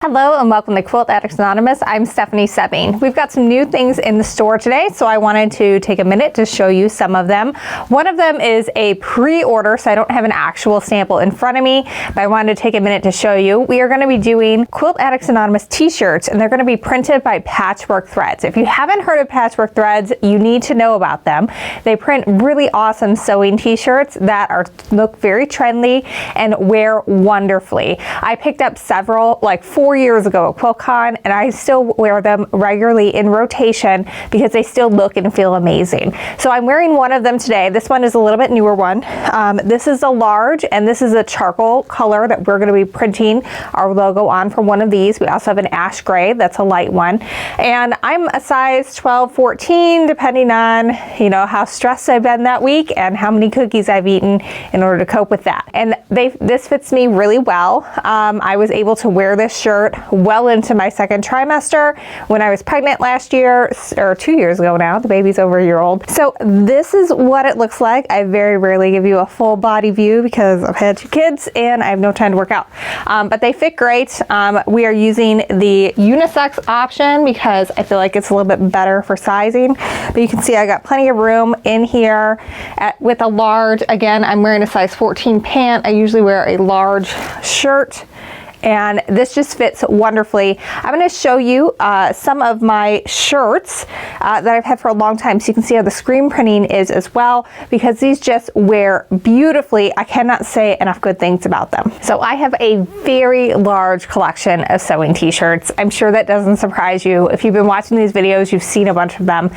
Hello and welcome to Quilt Addicts Anonymous. I'm Soebbing. We've got some new things in the store today, so I wanted to take a minute to show you some of them. One of them is a pre-order, so I don't have an actual sample in front of me, but I wanted to take a minute to show you. We are going to be doing Quilt Addicts Anonymous T-shirts, and they're going to be printed by Patchwork Threads. If you haven't heard of Patchwork Threads, you need to know about them. They print really awesome sewing T-shirts that look very trendy and wear wonderfully. I picked up several, like 4 years ago at QuiltCon, and I still wear them regularly in rotation because they still look and feel amazing. So I'm wearing one of them today. This one is a little bit newer one. This is a large, and this is a charcoal color that we're going to be printing our logo on for one of these. We also have an ash gray, that's a light one. And I'm a size 12, 14, depending on, how stressed I've been that week and how many cookies I've eaten in order to cope with that. And this fits me really well. I was able to wear this shirt well into my second trimester when I was pregnant last year, or 2 years ago now. The baby's over a year old. So this is what it looks like. I very rarely give you a full body view because I've had 2 kids and I have no time to work out. But they fit great. We are using the unisex option because I feel like it's a little bit better for sizing. But you can see I got plenty of room in here with a large. Again, I'm wearing a size 14 pant. I usually wear a large shirt, and this just fits wonderfully. I'm going to show you some of my shirts that I've had for a long time, so you can see how the screen printing is as well, because these just wear beautifully. I cannot say enough good things about them. So I have a very large collection of sewing T-shirts. I'm sure that doesn't surprise you. If you've been watching these videos, you've seen a bunch of them.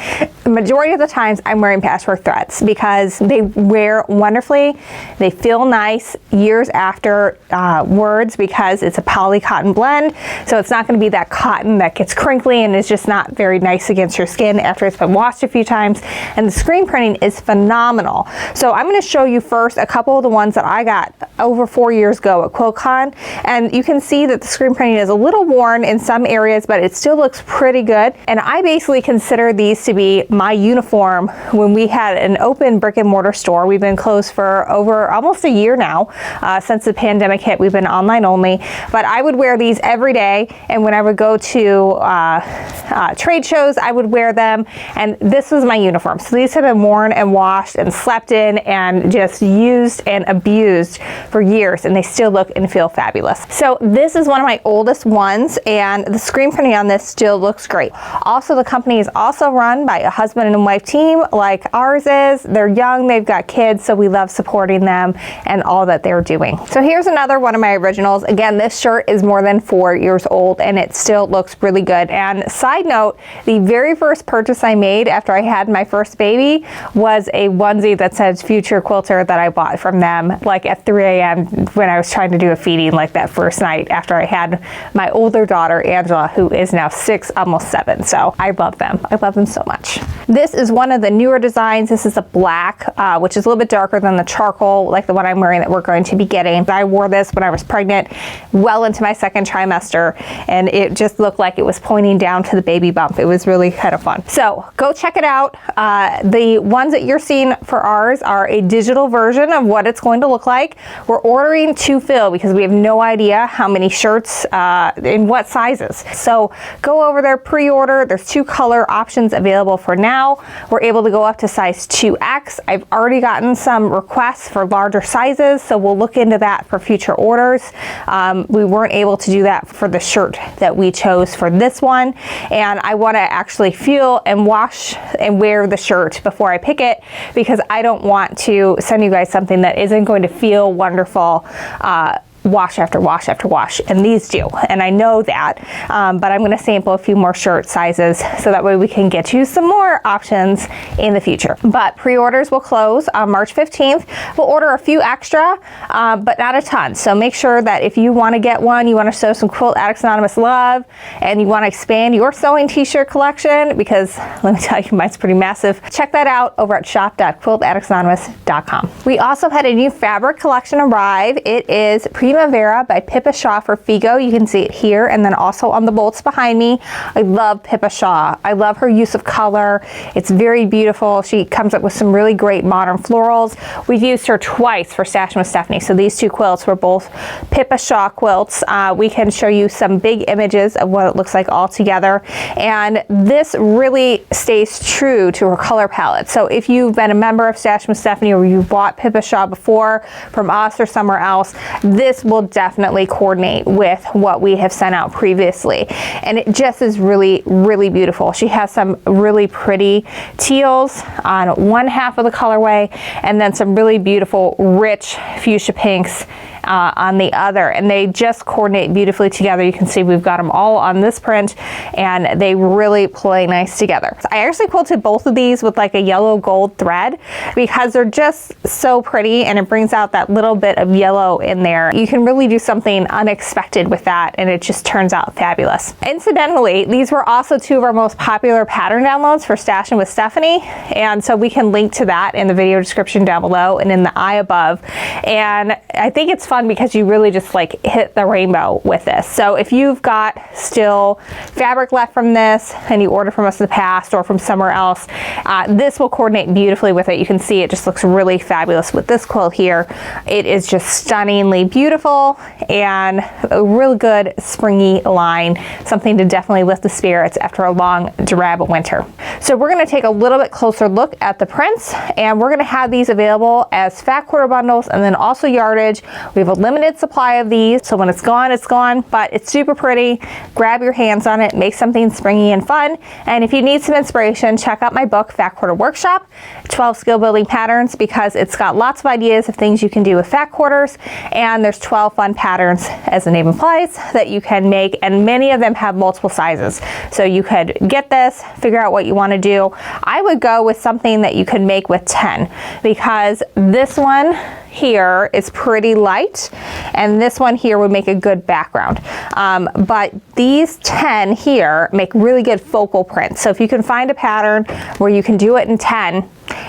The majority of the times I'm wearing Patchwork Threads because they wear wonderfully. They feel nice years afterwards because it's a poly cotton blend, so it's not going to be that cotton that gets crinkly and is just not very nice against your skin after it's been washed a few times. And the screen printing is phenomenal. So I'm going to show you first a couple of the ones that I got over 4 years ago at QuiltCon, and you can see that the screen printing is a little worn in some areas, but it still looks pretty good. And I basically consider these to be my uniform when we had an open brick and mortar store. We've been closed for over almost a year now. Since the pandemic hit, we've been online only. But I would wear these every day, and when I would go to trade shows, I would wear them, and this was my uniform. So these have been worn and washed and slept in and just used and abused for years, and they still look and feel fabulous. So this is one of my oldest ones, and the screen printing on this still looks great. Also, the company is also run by a husband and wife team like ours is. They're young, they've got kids, so we love supporting them and all that they're doing. So here's another one of my originals. Again, this shirt is more than 4 years old and it still looks really good. And side note, the very first purchase I made after I had my first baby was a onesie that says Future Quilter that I bought from them like at 3 a.m. when I was trying to do a feeding like that first night after I had my older daughter Angela, who is now 6, almost 7. So I love them. I love them so much. This is one of the newer designs. This is a black, which is a little bit darker than the charcoal, like the one I'm wearing that we're going to be getting. I wore this when I was pregnant, well into my second trimester, and it just looked like it was pointing down to the baby bump. It was really kind of fun. So go check it out. The ones that you're seeing for ours are a digital version of what it's going to look like. We're ordering to fill because we have no idea how many shirts in what sizes. So go over there, pre-order. There's 2 color options available for now. We're able to go up to size 2X. I've already gotten some requests for larger sizes, so we'll look into that for future orders. We weren't able to do that for the shirt that we chose for this one, and I want to actually feel and wash and wear the shirt before I pick it because I don't want to send you guys something that isn't going to feel wonderful wash after wash after wash, and these do, and I know that, but I'm going to sample a few more shirt sizes so that way we can get you some more options in the future. But pre-orders will close on March 15th. We'll order a few extra, but not a ton, so make sure that if you want to get one, you want to show some Quilt Addicts Anonymous love, and you want to expand your sewing T-shirt collection, because let me tell you, mine's pretty massive. Check that out over at shop.quiltaddictsanonymous.com. We also had a new fabric collection arrive. It is Primavera Primavera by Pippa Shaw for FIGO. You can see it here and then also on the bolts behind me. I love Pippa Shaw. I love her use of color. It's very beautiful. She comes up with some really great modern florals. We've used her twice for Stashin with Stephanie. So these two quilts were both Pippa Shaw quilts. We can show you some big images of what it looks like all together. And this really stays true to her color palette. So if you've been a member of Stashin with Stephanie or you've bought Pippa Shaw before from us or somewhere else, this will definitely coordinate with what we have sent out previously. And it just is really, really beautiful. She has some really pretty teals on one half of the colorway and then some really beautiful rich fuchsia pinks on the other, and they just coordinate beautifully together. You can see we've got them all on this print and they really play nice together. So I actually quilted both of these with like a yellow gold thread because they're just so pretty and it brings out that little bit of yellow in there. You can really do something unexpected with that and it just turns out fabulous. Incidentally, these were also two of our most popular pattern downloads for Stashin with Stephanie, and so we can link to that in the video description down below and in the eye above. And I think it's fun because you really just like hit the rainbow with this. So if you've got still fabric left from this and you ordered from us in the past or from somewhere else, this will coordinate beautifully with it. You can see it just looks really fabulous with this quilt here. It is just stunningly beautiful and a real good springy line, something to definitely lift the spirits after a long drab winter. So we're going to take a little bit closer look at the prints, and we're going to have these available as fat quarter bundles and then also yardage. We have a limited supply of these, so when it's gone, but it's super pretty. Grab your hands on it, make something springy and fun. And if you need some inspiration, check out my book, Fat Quarter Workshop, 12 Skill Building Patterns, because it's got lots of ideas of things you can do with fat quarters, and there's 12 fun patterns, as the name implies, that you can make, and many of them have multiple sizes. So you could get this, figure out what you want to do. I would go with something that you could make with 10, because this one here is pretty light and this one here would make a good background, but these 10 here make really good focal prints. So if you can find a pattern where you can do it in 10,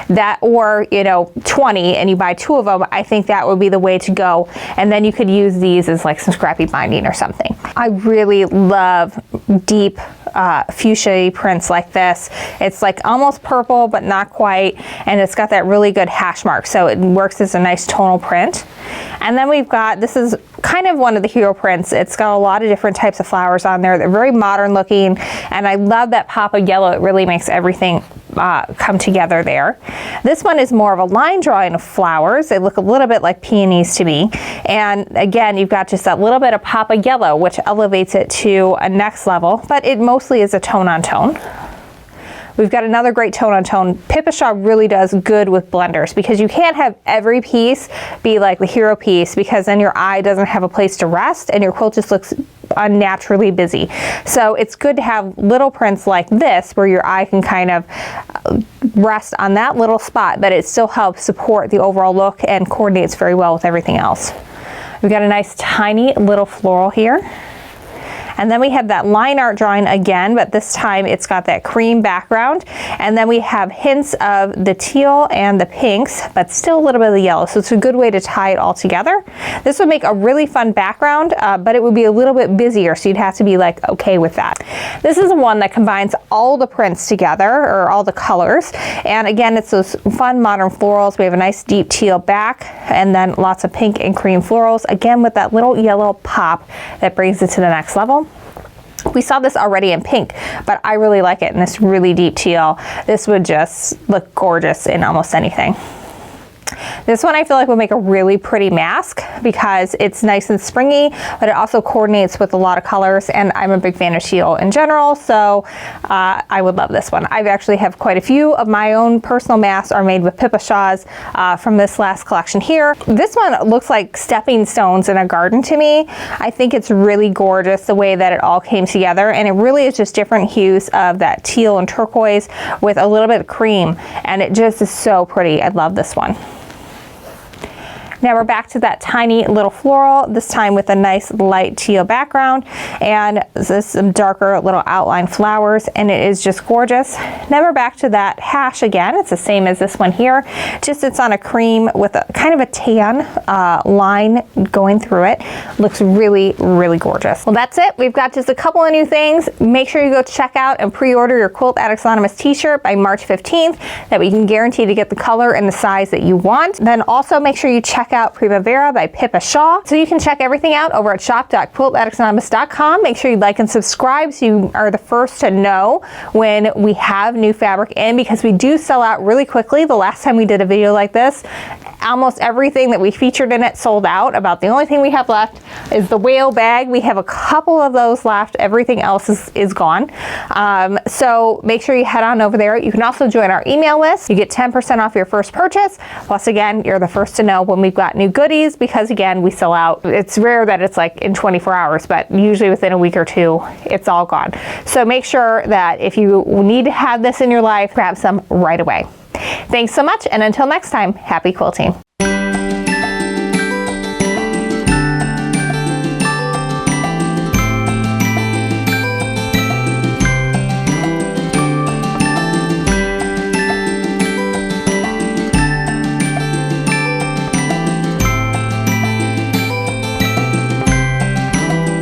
that, or 20, and you buy 2 of them, I think that would be the way to go. And then you could use these as like some scrappy binding or something. I really love deep fuchsia prints like this. It's like almost purple but not quite, and it's got that really good hash mark, so it works as a nice tonal print. And then we've got, this is kind of one of the hero prints. It's got a lot of different types of flowers on there. They're very modern looking, and I love that pop of yellow. It really makes everything come together there. This one is more of a line drawing of flowers. They look a little bit like peonies to me. And again, you've got just that little bit of pop of yellow, which elevates it to a next level, but it mostly is a tone on tone. We've got another great tone on tone. Pippa Shaw really does good with blenders because you can't have every piece be like the hero piece, because then your eye doesn't have a place to rest and your quilt just looks unnaturally busy. So it's good to have little prints like this where your eye can kind of rest on that little spot, but it still helps support the overall look and coordinates very well with everything else. We've got a nice tiny little floral here. And then we have that line art drawing again, but this time it's got that cream background. And then we have hints of the teal and the pinks, but still a little bit of the yellow. So it's a good way to tie it all together. This would make a really fun background, but it would be a little bit busier, so you'd have to be like okay with that. This is one that combines all the prints together, or all the colors. And again, it's those fun modern florals. We have a nice deep teal back, and then lots of pink and cream florals, again with that little yellow pop that brings it to the next level. We saw this already in pink, but I really like it in this really deep teal. This would just look gorgeous in almost anything. This one I feel like will make a really pretty mask because it's nice and springy, but it also coordinates with a lot of colors, and I'm a big fan of teal in general, so I would love this one. I actually have quite a few of my own personal masks are made with Pippa Shaw's from this last collection here. This one looks like stepping stones in a garden to me. I think it's really gorgeous the way that it all came together, and it really is just different hues of that teal and turquoise with a little bit of cream, and it just is so pretty. I love this one. Now we're back to that tiny little floral, this time with a nice light teal background, and this some darker little outline flowers, and it is just gorgeous. Now we're back to that hash again. It's the same as this one here, just it's on a cream with a kind of a tan line going through it. Looks really, really gorgeous. Well, that's it. We've got just a couple of new things. Make sure you go check out and pre-order your Quilt Addicts Anonymous T-shirt by March 15th. That we can guarantee to get the color and the size that you want. Then also make sure you check out Primavera by Pippa Shaw. So you can check everything out over at shop.quiltaddictsanonymous.com. Make sure you like and subscribe so you are the first to know when we have new fabric in, because we do sell out really quickly. The last time we did a video like this, almost everything that we featured in it sold out. About the only thing we have left is the whale bag. We have a couple of those left. Everything else is gone. So make sure you head on over there. You can also join our email list. You get 10% off your first purchase. Plus again, you're the first to know when we've got new goodies, because again, we sell out. It's rare that it's like in 24 hours, but usually within a week or two, it's all gone. So make sure that if you need to have this in your life, grab some right away. Thanks so much, and until next time, happy quilting.